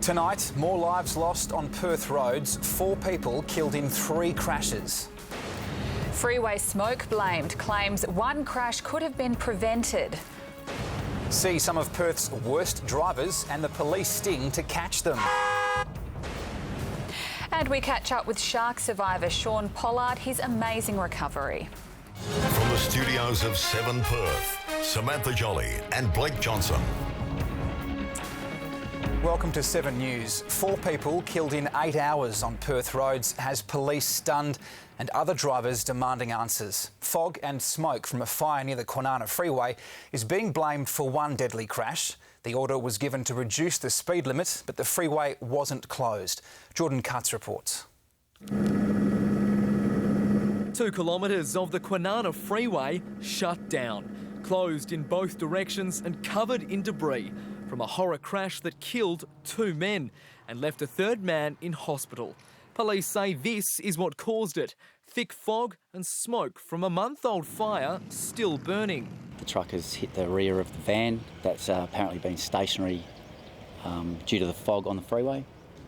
Tonight, more lives lost on Perth roads, 4 people killed in 3 crashes. Freeway smoke blamed, claims one crash could have been prevented. See some of Perth's worst drivers and the police sting to catch them. And we catch up with shark survivor Sean Pollard, his amazing recovery. From the studios of 7 Perth, Samantha Jolly and Blake Johnson. Welcome to 7 News. 4 people killed in 8 hours on Perth roads has police stunned and other drivers demanding answers. Fog and smoke from a fire near the Kwinana Freeway is being blamed for one deadly crash. The order was given to reduce the speed limit, but the freeway wasn't closed. Jordan Cutts reports. 2 kilometres of the Kwinana Freeway shut down, closed in both directions and covered in debris from a horror crash that killed 2 men and left a 3rd man in hospital. Police say this is what caused it: thick fog and smoke from a month-old fire still burning. The truck has hit the rear of the van that's apparently been stationary due to the fog on the freeway.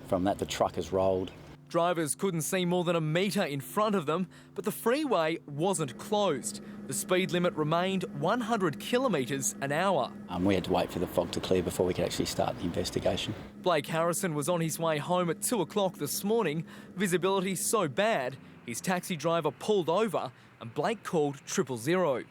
From that, the truck has rolled. Drivers couldn't see more than a metre in front of them, but the freeway wasn't closed. The speed limit remained 100 kilometres an hour. We had to wait for the fog to clear before we could actually start the investigation. Blake Harrison was on his way home at 2 o'clock this morning. Visibility so bad, his taxi driver pulled over and Blake called 000.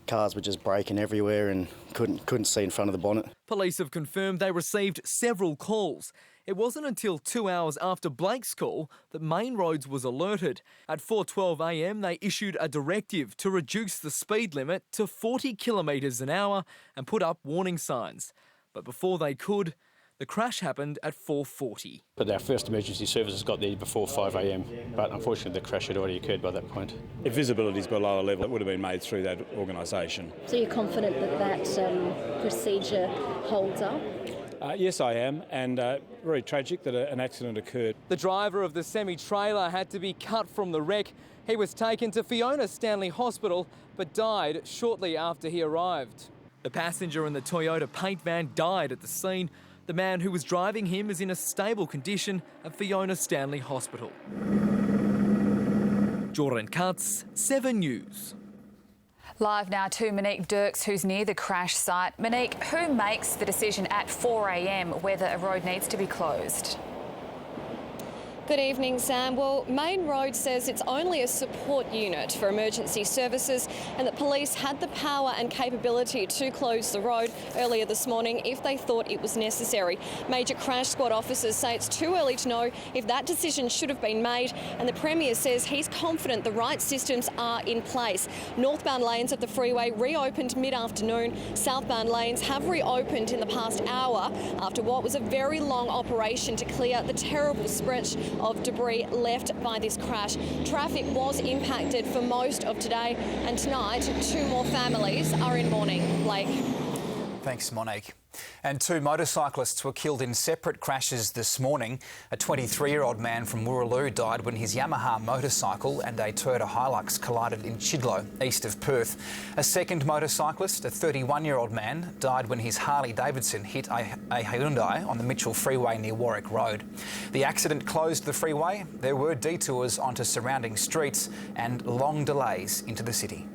Cars were just braking everywhere and couldn't see in front of the bonnet. Police have confirmed they received several calls. It wasn't until 2 hours after Blake's call that Main Roads was alerted. At 4:12 a.m, they issued a directive to reduce the speed limit to 40 kilometres an hour and put up warning signs. But before they could, the crash happened at 4:40. But our first emergency services got there before 5 a.m, but unfortunately the crash had already occurred by that point. If visibility is below a level, it would have been made through that organisation. So you're confident that procedure holds up? Yes, I am, and very tragic that an accident occurred. The driver of the semi-trailer had to be cut from the wreck. He was taken to Fiona Stanley Hospital, but died shortly after he arrived. The passenger in the Toyota paint van died at the scene. The man who was driving him is in a stable condition at Fiona Stanley Hospital. Jordan Cutts, 7 News. Live now to Monique Dirks, who's near the crash site. Monique, who makes the decision at 4 a.m. whether a road needs to be closed? Good evening, Sam. Well, Main Road says it's only a support unit for emergency services and that police had the power and capability to close the road earlier this morning if they thought it was necessary. Major crash squad officers say it's too early to know if that decision should have been made, and the Premier says he's confident the right systems are in place. Northbound lanes of the freeway reopened mid-afternoon. Southbound lanes have reopened in the past hour after what was a very long operation to clear the terrible stretch of debris left by this crash. Traffic was impacted for most of today, and tonight 2 more families are in mourning. Blake. Thanks, Monique. And 2 motorcyclists were killed in separate crashes this morning. A 23-year-old man from Wooroloo died when his Yamaha motorcycle and a Toyota Hilux collided in Chidlow, east of Perth. A second motorcyclist, a 31-year-old man, died when his Harley-Davidson hit a Hyundai on the Mitchell Freeway near Warwick Road. The accident closed the freeway. There were detours onto surrounding streets and long delays into the city.